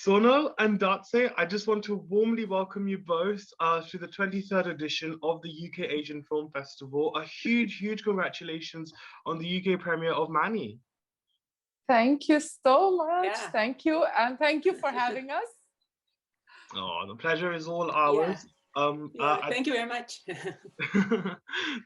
Sonal and Dace, I just want to warmly welcome you both to the 23rd edition of the UK Asian Film Festival. A huge, huge congratulations on the UK premiere of Manny. Thank you so much. Yeah. Thank you. And thank you for having us. Oh, the pleasure is all ours. Thank you very much.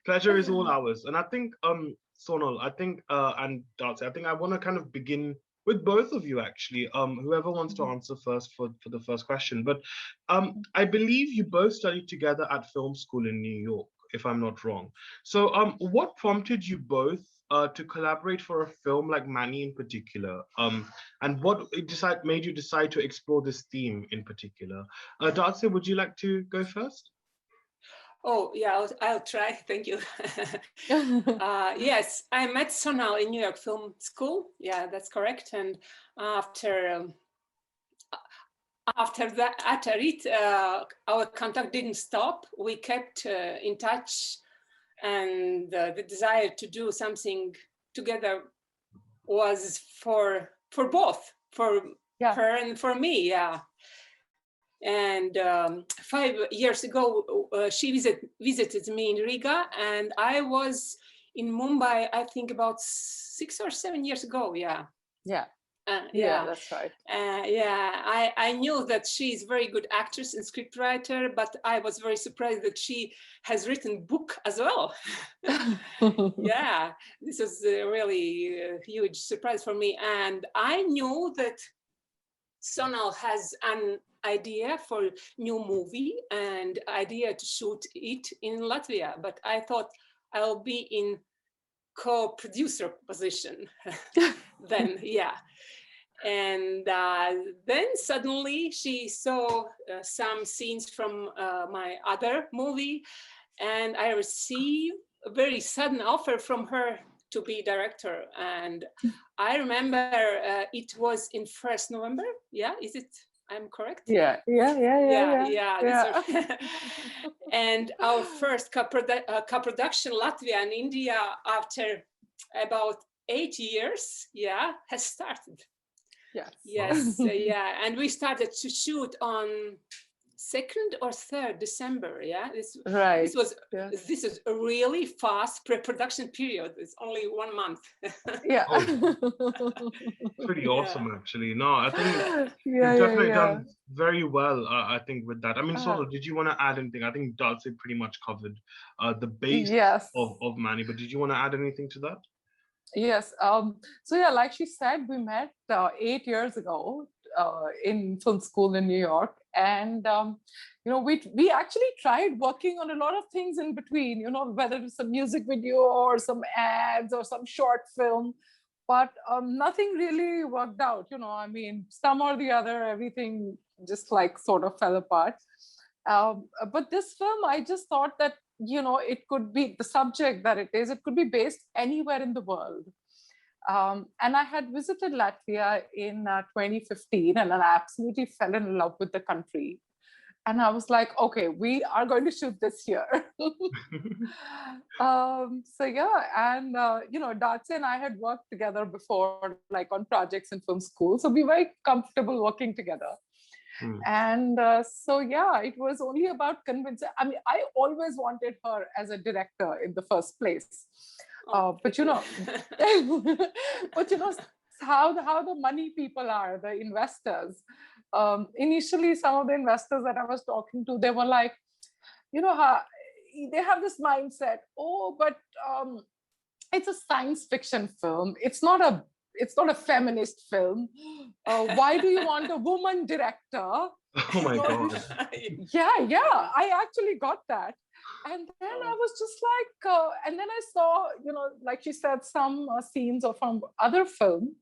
Pleasure is all ours. And I think, Sonal, and Dace, I think I want to kind of begin with both of you, actually. Whoever wants to answer first for the first question. But I believe you both studied together at film school in New York, if I'm not wrong. So what prompted you both to collaborate for a film like Manny in particular? And what made you decide to explore this theme in particular? Dace, would you like to go first? Oh, yeah, I'll try. Thank you. Yes, I met Sonal in New York Film School. Yeah, that's correct. And after it, our contact didn't stop. We kept in touch, and the desire to do something together was for both, for her and for me. Yeah. And 5 years ago, she visited me in Riga, and I was in Mumbai, I think about 6 or 7 years ago. Yeah. Yeah. Yeah, that's right. I knew that she is a very good actress and scriptwriter, but I was very surprised that she has written book as well. Yeah, this was a really huge surprise for me. And I knew that Sonal has an idea for new movie and idea to shoot it in Latvia, but I thought I'll be in co-producer position then. Yeah. And then suddenly she saw some scenes from my other movie, and I received a very sudden offer from her to be director. And I remember it was in 1st November. Yeah, is it? I'm correct? Yeah. And our first co-production, Latvia and India, after about 8 years, has started. Yes. Yeah, and we started to shoot on 2nd or 3rd December. Yeah, this is a really fast pre-production period. It's only 1 month. Yeah. Pretty awesome, actually. No, I think you've definitely done very well, I think, with that. I mean, Sonal, did you want to add anything? I think Dace pretty much covered the base of Manny, but did you want to add anything to that? Yes. So yeah, like she said, we met 8 years ago in film school in New York, and we actually tried working on a lot of things in between. Whether it's a music video or some ads or some short film, but nothing really worked out. I mean, some or the other, everything just like sort of fell apart. But this film, I just thought that it could be the subject that it is. It could be based anywhere in the world. And I had visited Latvia in 2015, and I absolutely fell in love with the country. And I was like, okay, we are going to shoot this here. Dace and I had worked together before, like on projects in film school. So we were very comfortable working together. And it was only about convincing. I mean, I always wanted her as a director in the first place. But how the money people are, the investors. Initially, some of the investors that I was talking to, they were like, they have this mindset. Oh, but it's a science fiction film. It's not a feminist film. Why do you want a woman director? Oh my God. Yeah, I actually got that. And then I was just like, and then I saw, like she said, some scenes from other film.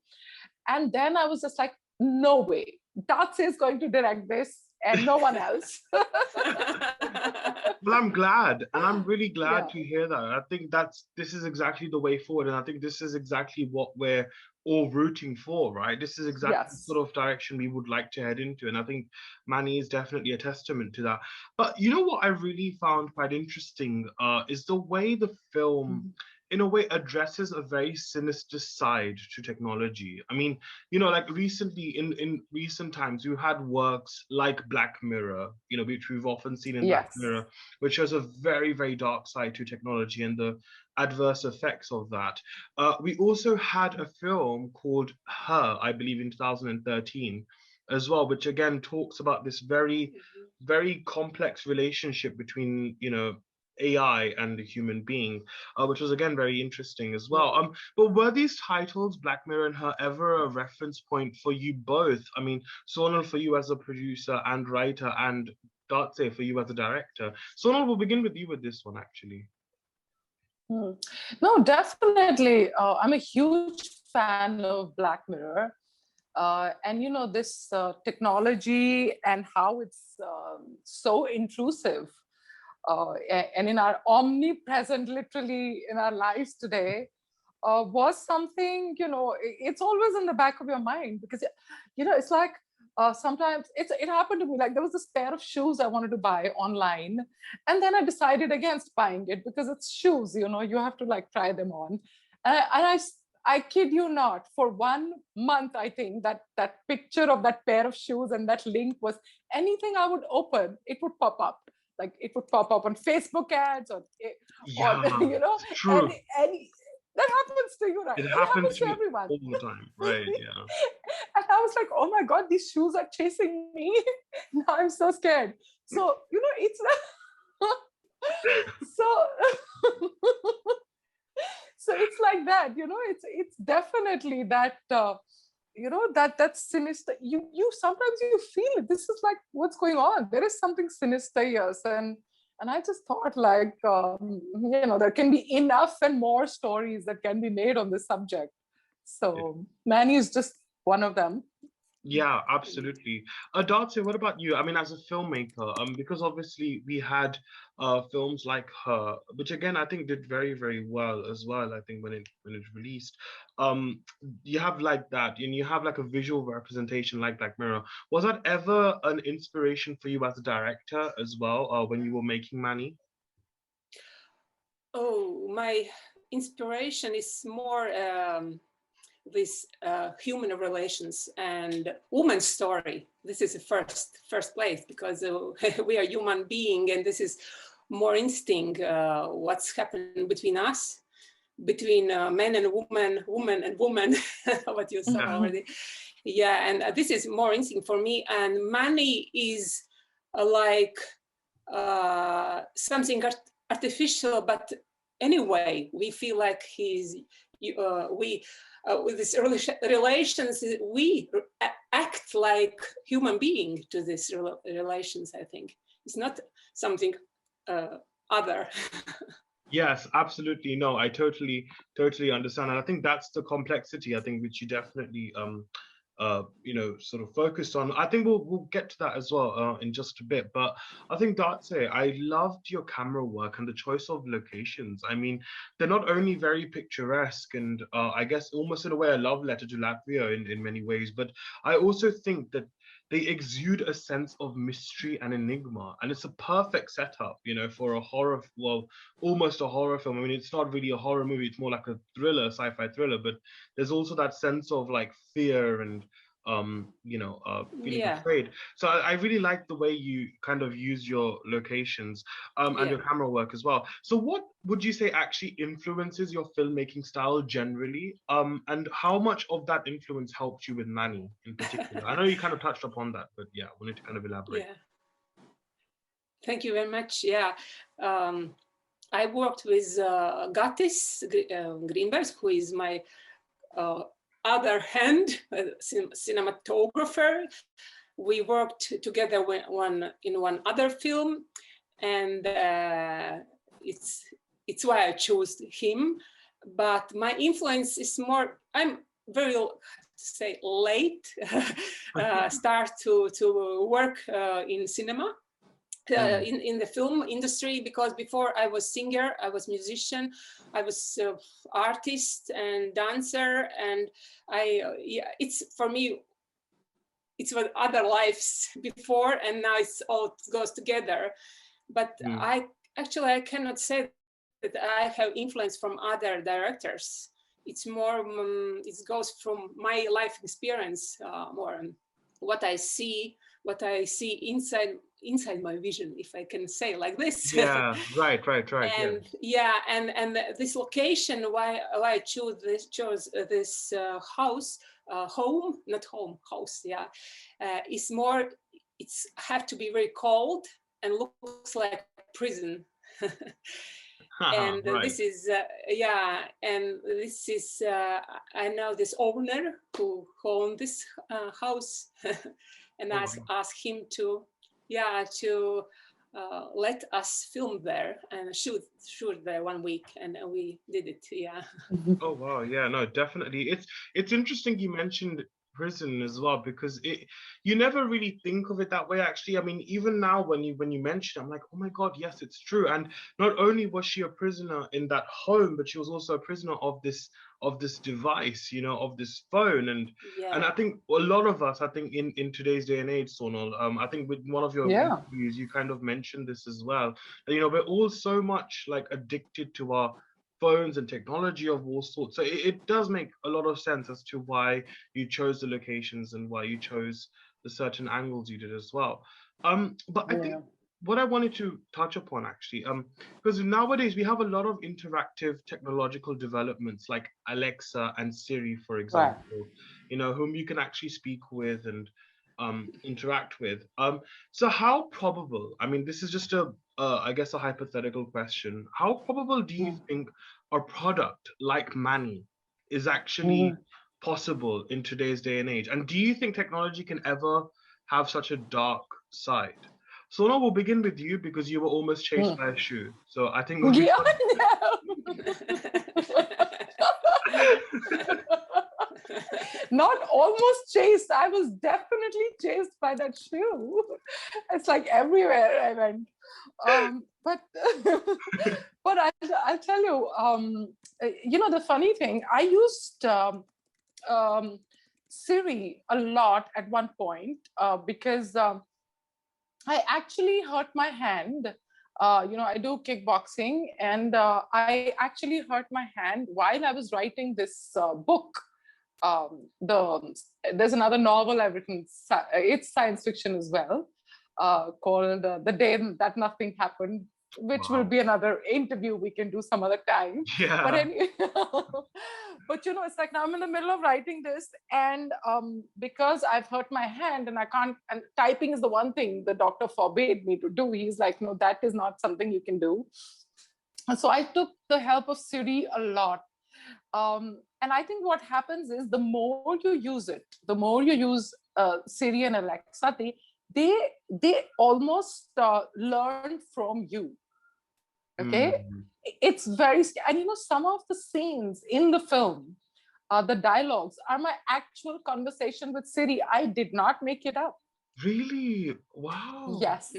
And then I was just like, no way, Dace is going to direct this and no one else. Well, I'm glad, and I'm really glad to hear that. I think this is exactly the way forward, and I think this is exactly what we're all rooting for, right? This is exactly the sort of direction we would like to head into, and I think Manny is definitely a testament to that. But you know what I really found quite interesting is the way the film in a way addresses a very sinister side to technology. I mean, you know, like recently in recent times, you had works like Black Mirror, you know, which we've often seen in Black Yes. Mirror, which has a very, very dark side to technology and the adverse effects of that. We also had a film called Her, I believe, in 2013 as well, which again talks about this very, very complex relationship between, you know, AI and the human being, which was again very interesting as well. But were these titles, Black Mirror and Her, ever a reference point for you both? I mean, Sonal, for you as a producer and writer, and Dace, for you as a director. Sonal, we'll begin with you with this one, actually. No, definitely. I'm a huge fan of Black Mirror. And you know, this technology and how it's so intrusive and in our omnipresent, literally in our lives today, was something, you know, it's always in the back of your mind, because, you know, it's like sometimes it happened to me. Like, there was this pair of shoes I wanted to buy online, and then I decided against buying it because it's shoes, you know, you have to like try them on. I kid you not, for 1 month, I think that picture of that pair of shoes and that link was anything I would open, it would pop up. Like, it would pop up on Facebook ads or Yeah, you know, it's true. any that happens to you, right? It It happens happens to to me everyone. all the time, right? Yeah. And I was like, oh my God, these shoes are chasing me. Now I'm so scared. So, you know, it's so so it's like that, you know, it's definitely that you know, that's sinister. You sometimes you feel it. This is like, what's going on? There is something sinister here. And I just thought, like, you know, there can be enough and more stories that can be made on this subject. So Manny is just one of them. Yeah, absolutely. Dace, what about you? I mean, as a filmmaker, because obviously we had films like Her, which again I think did very, very well as well. I think when it released, you have like that, and you have like a visual representation like Black Mirror. Was that ever an inspiration for you as a director as well, when you were making Manny? Oh, my inspiration is more this human relations and woman's story. This is the first place, because we are human being, and this is more instinct, what's happened between us, between men and woman and woman, what you saw already. Yeah, and this is more instinct for me. And Manny is like something artificial, but anyway, we feel like he's with these relations, we act like human being to these relations. I think it's not something other. Yes, absolutely. No, I totally understand. And I think that's the complexity, I think, which you definitely you know, sort of focused on. I think we'll get to that as well in just a bit. But I think Dace, I loved your camera work and the choice of locations. I mean, they're not only very picturesque and I guess almost in a way a love letter to Latvia in many ways, but I also think that they exude a sense of mystery and enigma, and it's a perfect setup, you know, for a horror, well, almost a horror film. I mean, it's not really a horror movie, it's more like a thriller, sci-fi thriller, but there's also that sense of like fear and you know, feeling Yeah. afraid. So I really like the way you kind of use your locations and your camera work as well. So what would you say actually influences your filmmaking style generally, and how much of that influence helped you with Manny in particular? I know you kind of touched upon that, but yeah, I wanted to kind of elaborate. Yeah, thank you very much. Yeah, I worked with Gatis Greenberg, who is my other hand cinematographer. We worked together in one other film, and it's why I chose him. But my influence is more, I'm very, say, late start to work in cinema. In the film industry, because before I was singer, I was musician, I was artist and dancer, and it's for me, it's what other lives before, and now it's all goes together. But I cannot say that I have influence from other directors. It's more, it goes from my life experience, more what I see inside my vision, if I can say like this. Yeah, right. And and this location, why I chose this house, home, not home, house, yeah, is more, it's have to be very cold and looks like prison. And Right. this is and this is I know this owner who owned this house, and I asked him to let us film there and shoot there 1 week, and we did it. Yeah. Oh wow, yeah, no, definitely. It's interesting you mentioned prison as well, because you never really think of it that way actually. I mean, even now when you mention it, I'm like, oh my God, yes, it's true. And not only was she a prisoner in that home, but she was also a prisoner of this device, of this phone. And I think a lot of us, I think in today's day and age, Sonal, I think with one of your interviews, you kind of mentioned this as well. We're all so much like addicted to our phones and technology of all sorts. So it does make a lot of sense as to why you chose the locations and why you chose the certain angles you did as well. But I think what I wanted to touch upon actually, because nowadays we have a lot of interactive technological developments like Alexa and Siri, for example, whom you can actually speak with and interact with. So how probable, I mean, this is just I guess a hypothetical question. How probable do you think a product like Manny is actually possible in today's day and age? And do you think technology can ever have such a dark side? Sona, we'll begin with you because you were almost chased by a shoe. So I think we'll Not almost chased. I was definitely chased by that shoe. It's like everywhere I went. But I'll tell you, the funny thing, I used Siri a lot at one point because I actually hurt my hand. I do kickboxing, and I actually hurt my hand while I was writing this book. There's another novel I've written. It's science fiction as well, called "The Day That Nothing Happened," which will be another interview we can do some other time. Yeah. But anyway, it's like now I'm in the middle of writing this, and because I've hurt my hand and I can't, and typing is the one thing the doctor forbade me to do. He's like, no, that is not something you can do. And so I took the help of Siri a lot. And I think what happens is the more you use it, the more you use Siri and Alexa, they almost learn from you. Okay, it's very, and some of the scenes in the film, the dialogues are my actual conversation with Siri. I did not make it up. Really? Wow. Yes.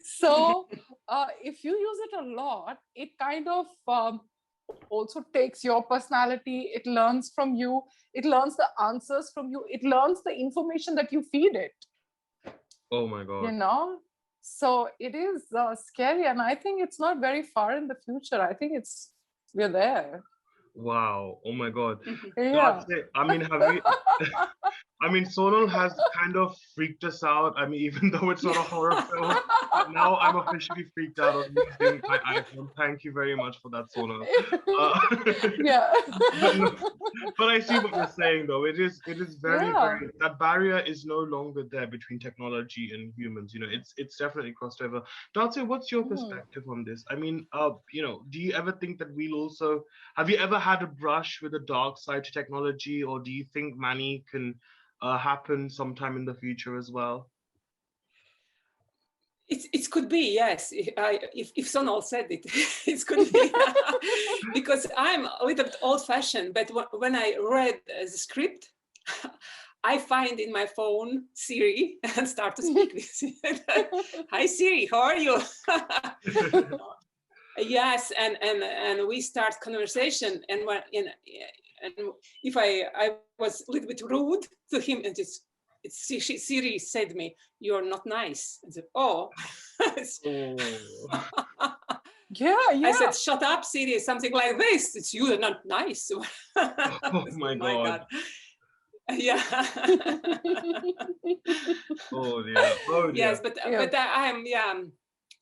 So if you use it a lot, it kind of also takes your personality. It learns from you. It learns the answers from you. It learns the information that you feed it. Oh my God. So it is scary, and I think it's not very far in the future. I think we're there. Wow. Oh my God. Yeah. I mean, Sonal has kind of freaked us out. I mean, even though it's not a horror film, but now I'm officially freaked out on using my iPhone. Thank you very much for that, Sonal. Yeah. But I see what you're saying, though. It is very, very, that barrier is no longer there between technology and humans. It's definitely crossed over. Dace, what's your perspective on this? I mean, do you ever think that have you ever had a brush with a dark side to technology, or do you think Manny can happen sometime in the future as well? It could be, yes. If Sonal said it, it could be. Because I'm a little bit old-fashioned, but when I read the script, I find in my phone Siri and start to speak with it. Hi Siri, how are you? Yes, and we start conversation, and if I was a little bit rude to him, and Siri said me, "You're not nice." I said, "Oh." Yeah, yeah. I said, shut up, Siri, something like this. It's you, not nice. Oh my God. Yeah. Oh dear. Oh dear. Yes, but Yeah.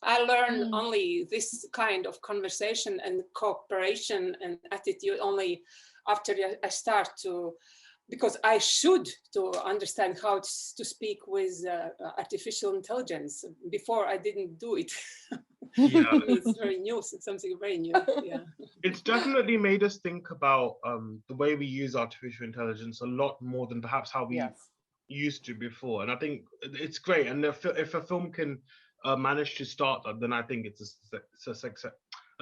I learn only this kind of conversation and cooperation and attitude only after I start to, because I should to understand how to speak with artificial intelligence. Before I didn't do it. Yeah. It's very new, something very new. Yeah. It's definitely made us think about the way we use artificial intelligence a lot more than perhaps how we Yes. used to before. And I think it's great. And if a film can manage to start that, then I think it's a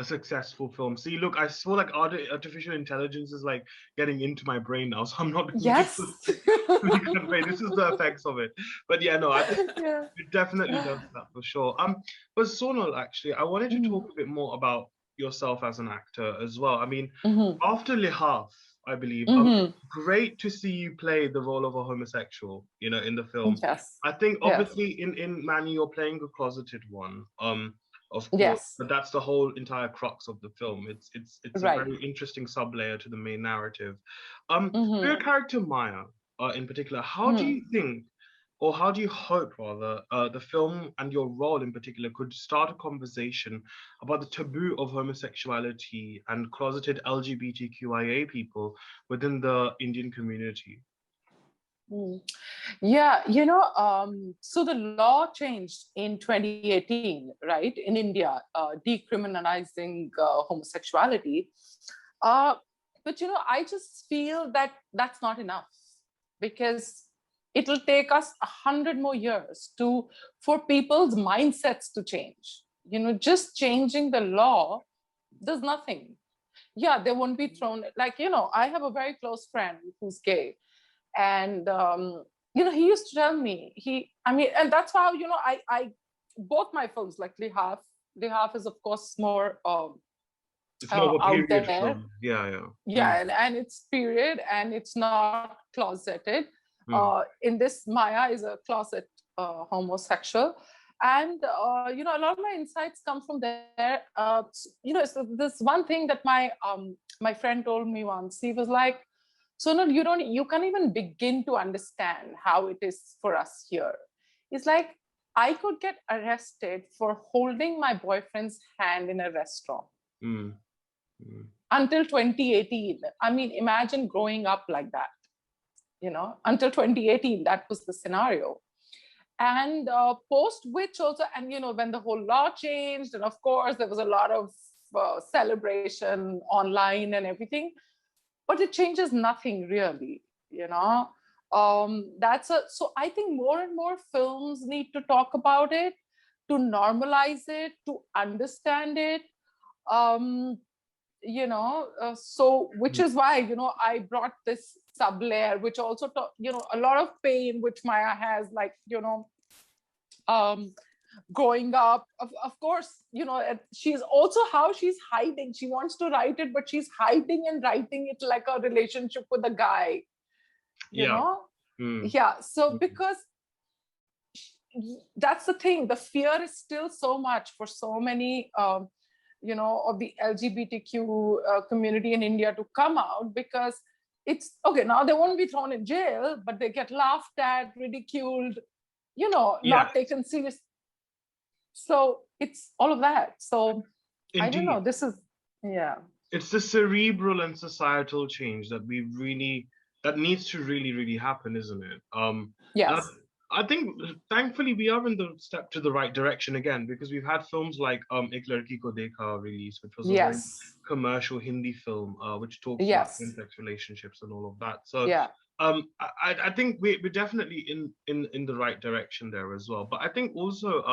successful film. See, look, I feel like artificial intelligence is like getting into my brain now, so I'm not Yes. really convey. This is the effects of it. But yeah, no, I think Yeah. it definitely does that for sure. But Sonal, actually, I wanted to talk a bit more about yourself as an actor as well. I mean, after Lihaf, I believe, great to see you play the role of a homosexual, you know, in the film. Yes. I think Yes. obviously in Manny you're playing a closeted one, of course, Yes. but that's the whole entire crux of the film. It's a Right. very interesting sub-layer to the main narrative. For your character Maya, in particular, how do you think, or how do you hope rather, the film and your role in particular could start a conversation about the taboo of homosexuality and closeted LGBTQIA people within the Indian community? Yeah, so the law changed in 2018, right, in India, decriminalizing homosexuality. Uh, but, I just feel that that's not enough because it'll take us 100 more years for people's mindsets to change. Just changing the law does nothing. Yeah, they won't be thrown. Like, I have a very close friend who's gay, and he used to tell me and that's how I both my films like Lihaf is of course more It's more of a out period there. film. Yeah. Yeah, and it's period and it's not closeted. In this, Maya is a closet homosexual, and a lot of my insights come from there. So this one thing that my friend told me once. He was like, so no, you can't even begin to understand how it is for us here. It's like I could get arrested for holding my boyfriend's hand in a restaurant until 2018. I mean, imagine growing up like that, until 2018, that was the scenario. And post which also, and when the whole law changed, and of course there was a lot of celebration online and everything, but it changes nothing really, so I think more and more films need to talk about it, to normalize it, to understand it. So which is why I brought this sub layer, which also a lot of pain which Maya has, like growing up, of course, she's also how she's hiding. She wants to write it, but she's hiding and writing it like a relationship with a guy, so because that's the thing, the fear is still so much for so many of the LGBTQ community in India to come out, because it's okay now they won't be thrown in jail, but they get laughed at, ridiculed, not taken serious. So it's all of that. So Indeed. I don't know, this is it's the cerebral and societal change that that needs to really happen, isn't it? Yes. I think thankfully we are in the step to the right direction again, because we've had films like Ek Ladki Ko Dekha release, which was a very commercial Hindi film, which talks about same-sex relationships and all of that. So I think we're definitely in the right direction there as well. But I think also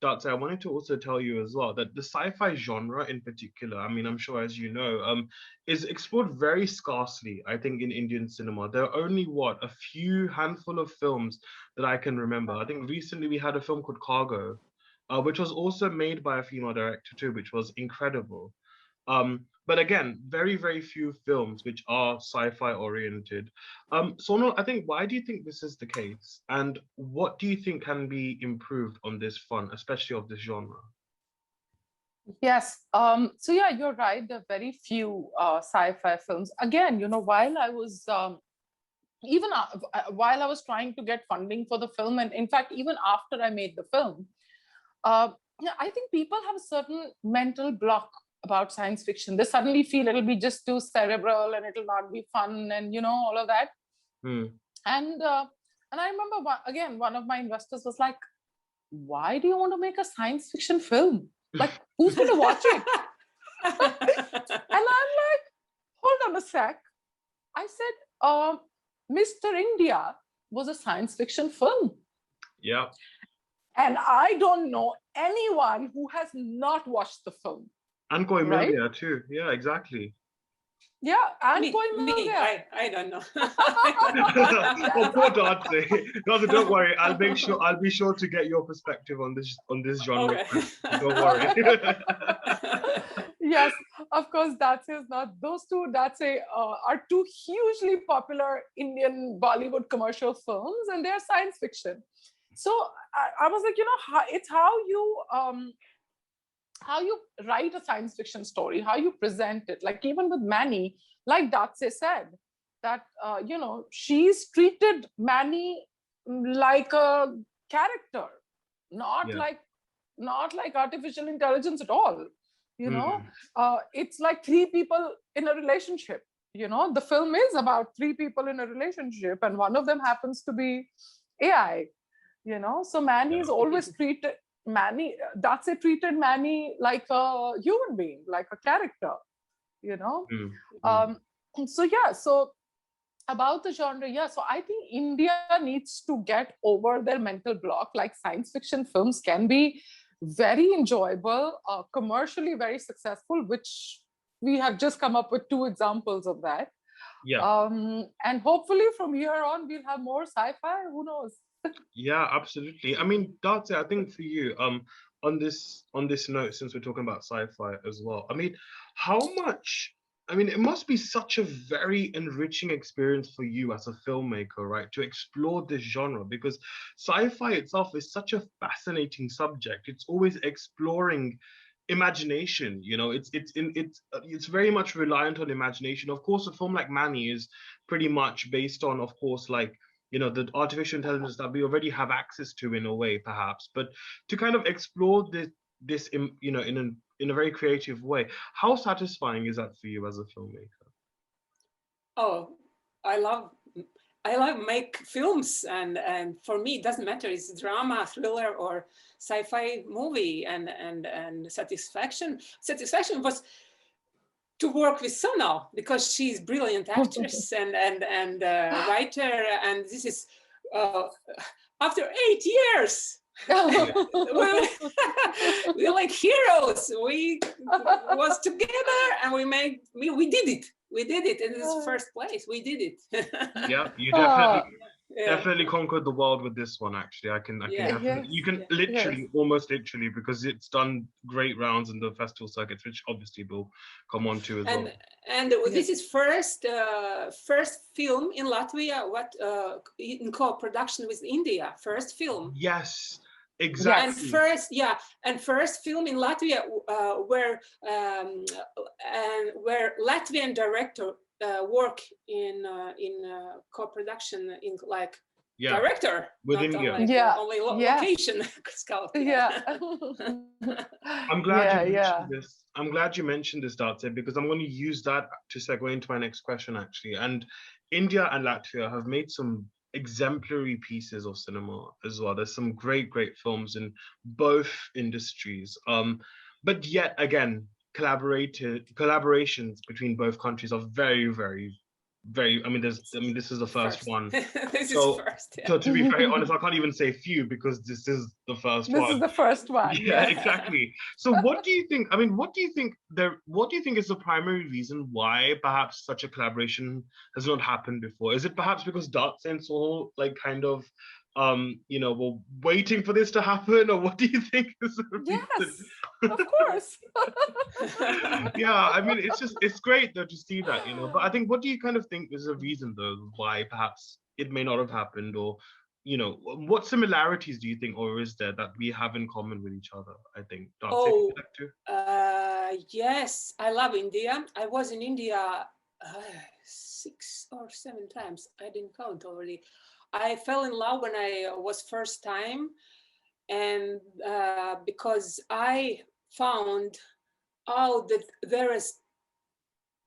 Dace, I wanted to also tell you as well that the sci-fi genre in particular, I mean, I'm sure as you know, is explored very scarcely, I think, in Indian cinema. There are only, a few handful of films that I can remember. I think recently we had a film called Cargo, which was also made by a female director too, which was incredible. But again, very few films which are sci-fi oriented. Sonal, I think, why do you think this is the case? And what do you think can be improved on this front, especially of this genre? Yes. So yeah, you're right. There are very few sci-fi films. Again, while I was while I was trying to get funding for the film, and in fact, even after I made the film, yeah, I think people have a certain mental block about science fiction. They suddenly feel it'll be just too cerebral and it'll not be fun, and all of that. Hmm. And I remember one of my investors was like, "Why do you want to make a science fiction film? Like, who's going to watch it?" And I'm like, "Hold on a sec." I said, Mr. India was a science fiction film. Yeah. And I don't know anyone who has not watched the film. And Koi Mil Right? Gaya too. Yeah, exactly. Yeah, and me, Koi Mil Gaya. I don't know. Oh, poor Dante. Dante, don't worry. I'll be sure to get your perspective on this genre. Okay. Don't worry. Yes, of course, Dace is not. Those two, Dace, are two hugely popular Indian Bollywood commercial films, and they're science fiction. So I was like, it's how you write a science fiction story, how you present it. Like even with Manny, like Dace said, that she's treated Manny like a character, not Yeah. like not like artificial intelligence at all. Hmm. It's like three people in a relationship. The film is about three people in a relationship, and one of them happens to be AI. So Manny is Yeah. always treated Manny. That's it. Treated Manny like a human being, like a character. You know. Mm, mm. Um, so yeah. So about the genre, yeah. So I think India needs to get over their mental block. Like science fiction films can be very enjoyable, commercially very successful, which we have just come up with two examples of that. Yeah. And hopefully from here on we'll have more sci-fi. Who knows? Yeah, absolutely. I mean, that's it. I think for you, on this note, since we're talking about sci-fi as well, I mean, how much, I mean, it must be such a very enriching experience for you as a filmmaker, right? To explore this genre, because sci-fi itself is such a fascinating subject. It's always exploring imagination, it's very much reliant on imagination. Of course, a film like Manny is pretty much based on, of course, like the artificial intelligence that we already have access to in a way, perhaps, but to kind of explore this in a very creative way. How satisfying is that for you as a filmmaker? Oh, I love I love make films, and for me it doesn't matter, it's drama, thriller, or sci-fi movie. And satisfaction was to work with Sonal, because she's brilliant actress and writer, and this is uh, after 8 years. We're like heroes. We was together and we did it. We did it in this first place. We did it. Yeah, you Ah, definitely conquered the world with this one. Actually, I can Yeah. definitely, you yes, can yes. literally, almost literally, because it's done great rounds in the festival circuits, which obviously we'll come on to as well. And Yes. this is first film in Latvia, what in co-production with India. First film. Yes, And exactly. first film in Latvia where Latvian director work in co-production in like Yeah, director, with not India. only Yeah. only Yes. location scout. Yeah. I'm glad you Yeah. mentioned Yeah. this. I'm glad you mentioned this, Date, because I'm going to use that to segue into my next question, actually. And India and Latvia have made some exemplary pieces of cinema as well. There's some great, great films in both industries. But yet again, collaborations between both countries are very, very, very. This is the first First, one. this is So, first. Yeah. so to be very honest, I can't even say few because this is the first This one. is the first one. Yeah, Yes. exactly. So what do you think? I mean, what do you think is the primary reason why perhaps such a collaboration has not happened before? Is it perhaps because Darts and Soul like kind of were waiting for this to happen, or what do you think is the reason? Yes. Of course. Yeah, I mean it's great though to see that, but I think what do you kind of think is the reason though why perhaps it may not have happened, or what similarities do you think, or is there, that we have in common with each other? I think. Dace, would Oh, you like to? yes, I love India. I was in India 6 or 7 times. I didn't count already. I fell in love when I was first time, and because I found out that there is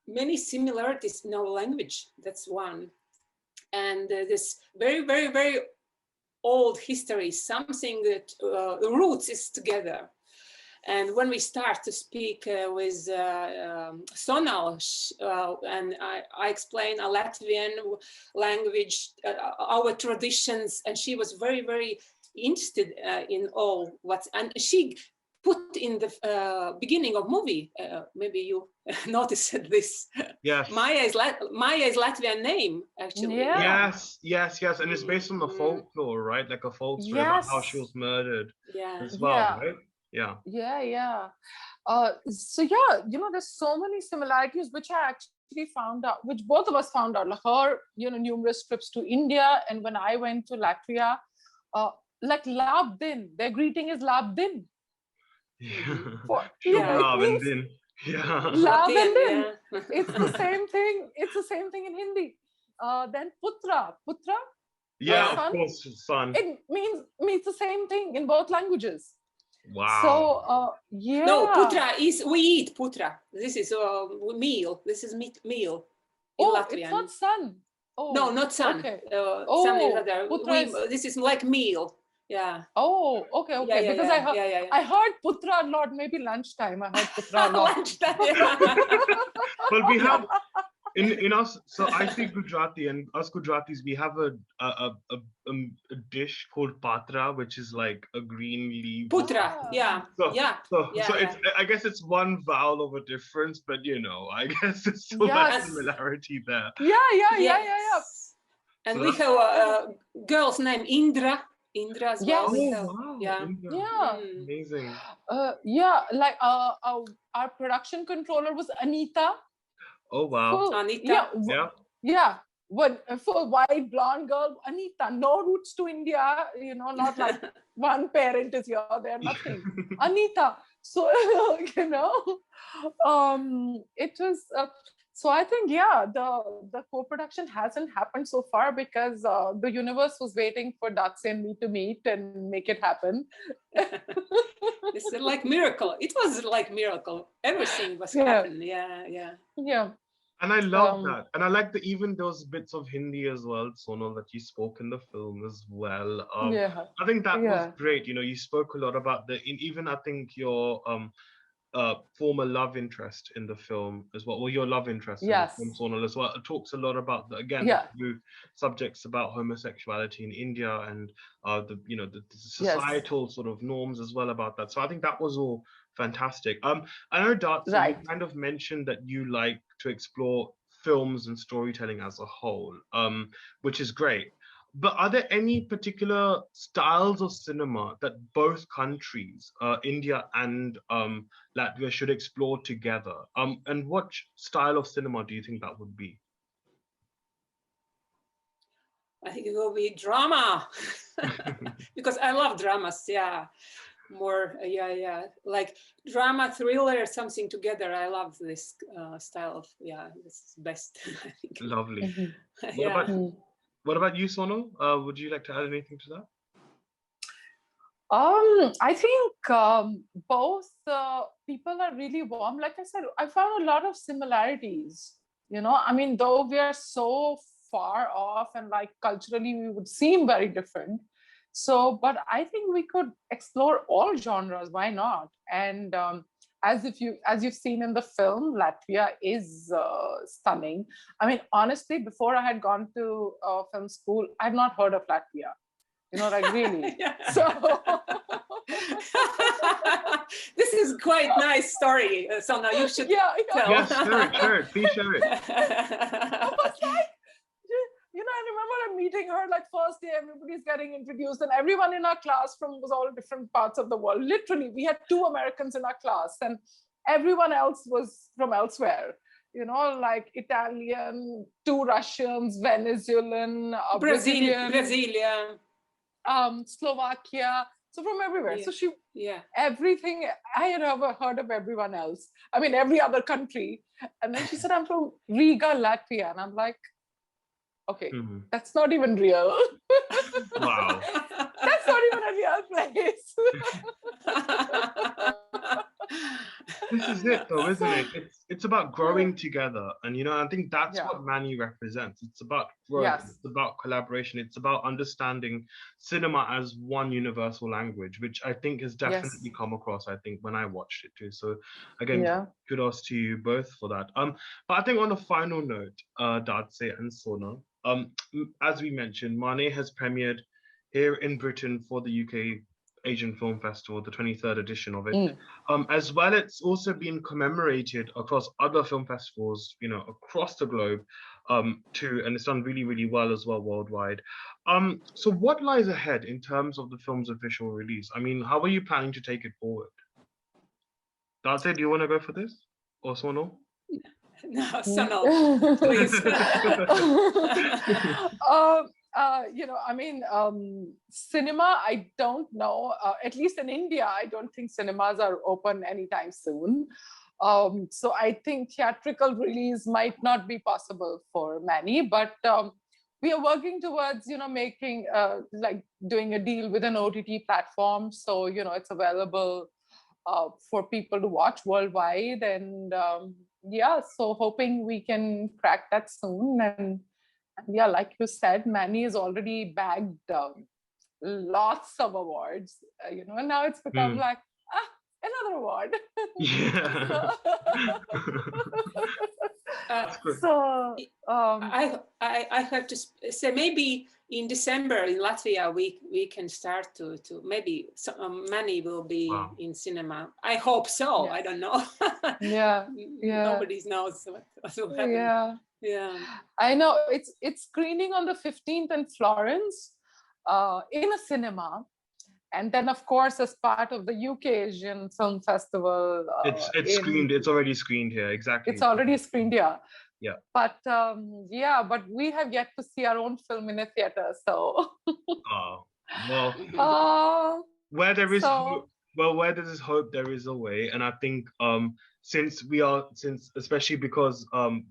many similarities in our language. That's one, and this very, very, very old history, something that roots is together. And when we start to speak with Sonal, and I explain a Latvian language, our traditions, and she was very, very interested in all what's, and she put in the beginning of movie, maybe you noticed this. Yes. Maya is Latvian name, actually. Yeah. Yes, and it's based on the folklore, right? Like a folk story about how she was murdered as well, Yeah. right? Yeah. So yeah, there's so many similarities which I actually found out, which both of us found out. Like her, numerous trips to India, and when I went to Latvia, like Labdin, their greeting is Labdin. It means Lavendin. Yeah. Lavendin. It's the same thing. It's the same thing in Hindi. Then Putra. Yeah, son, of course, son. it means the same thing in both languages. Wow. So yeah. No, putra is, we eat putra. This is a meal. This is meal in Latvian. It's not son. No, not son. Okay. Son is other. Putra This is like meal. Yeah. Oh, okay. Yeah, because I heard putra a lot. Maybe lunchtime. I heard putra a lot. Lunchtime, yeah. Well, we have in us. So I speak Gujarati, and us Gujaratis, we have a dish called patra, which is like a green leaf. Putra, yeah. So yeah. it's, I guess it's one vowel of a difference, but I guess there's still that similarity there. Yeah. And so we have a girl's name Indra. Indra as well. Wow. Yeah. Amazing. Like our production controller was Anita. Oh wow. Anita. Yeah. When for white blonde girl, Anita, no roots to India, not like one parent is here, there, nothing. Anita. So it was so I think the co-production hasn't happened so far because the universe was waiting for Dace and me to meet and make it happen. It's like miracle. It was like miracle. Everything was happening. Yeah. And I love that. And I like even those bits of Hindi as well, Sonal, that you spoke in the film as well. I think that was great. You spoke a lot about even I think your former love interest in the film as well, or your love interest in the film, Sonal, as well. It talks a lot about the subjects about homosexuality in India and the societal sort of norms as well about that. So I think that was all fantastic. I know, Dace, you kind of mentioned that you like to explore films and storytelling as a whole, which is great. But are there any particular styles of cinema that both countries, India and Latvia, should explore together? And what style of cinema do you think that would be? I think it will be drama, because I love dramas. Yeah, more. Like drama, thriller, something together. I love this style of. Yeah, this is best. I think. Lovely. What about you, Sonal? Would you like to add anything to that? I think both people are really warm. Like I said, I found a lot of similarities. I mean, though we are so far off and like culturally we would seem very different. So, but I think we could explore all genres. Why not? And as you've seen in the film, Latvia is stunning. I mean, honestly, before I had gone to film school, I've not heard of Latvia. Like really. So this is quite nice story. So now you should tell. Yes, sure. Please share it. I was like, I remember I'm meeting her like first day, everybody's getting introduced, and everyone in our class was all different parts of the world. Literally, we had 2 Americans in our class, and everyone else was from elsewhere. Like Italian, 2 Russians, Venezuelan, Brazilian. Slovakia, so from everywhere. Yeah. So she, Yeah. everything, I had ever heard of everyone else. I mean, every other country. And then she said, I'm from Riga, Latvia. And I'm like, okay, that's not even real. Wow. That's not even a real place. This is it though, isn't it? It's about growing together. And I think that's Yeah. what Manny represents. It's about growth, Yes. it's about collaboration, it's about understanding cinema as one universal language, which I think has definitely come across, I think, when I watched it too. So again, kudos to you both for that. But I think on a final note, Dace and Sonal, as we mentioned, Manny has premiered here in Britain for the UK Asian Film Festival, the 23rd edition of it. As well, it's also been commemorated across other film festivals, across the globe, too, and it's done really, really well as well worldwide. So what lies ahead in terms of the film's official release? I mean, how are you planning to take it forward? Dace, do you want to go for this? Or Sonal? No, Sonal, please. Cinema, I don't know. At least in India, I don't think cinemas are open anytime soon. So I think theatrical release might not be possible for many, but we are working towards, making, doing a deal with an OTT platform. So, it's available for people to watch worldwide. And so hoping we can crack that soon. And yeah, like you said, Manny has already bagged lots of awards, and now it's become like, another award. Yeah. So I have to say, maybe in December in Latvia we can start to maybe Manny will be in cinema. I hope so. I don't know. Yeah. Nobody knows what will happen. Yeah. I know it's screening on the 15th in Florence, in a cinema. And then, of course, as part of the UK Asian Film Festival, it's screened. It's already screened here. Exactly. It's already screened here. Yeah. But but we have yet to see our own film in a theater. So. Well. Where there is hope, where there is hope, there is a way. And I think since especially because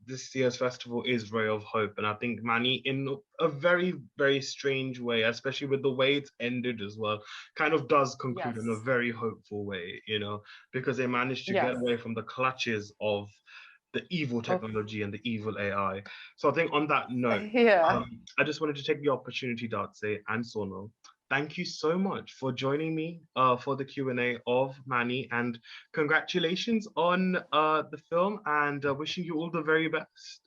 this year's festival is Ray of Hope, and I think Manny, in a very, very strange way, especially with the way it's ended as well, kind of does conclude in a very hopeful way, because they managed to get away from the clutches of the evil technology and the evil AI. So I think on that note, I just wanted to take the opportunity, Dace and Sonal. Thank you so much for joining me for the Q&A of Manny, and congratulations on the film, and wishing you all the very best.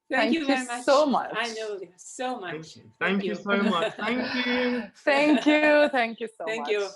Thank you very much. So much. I know so much. Thank you so much. Thank you. Thank you so much. Thank you.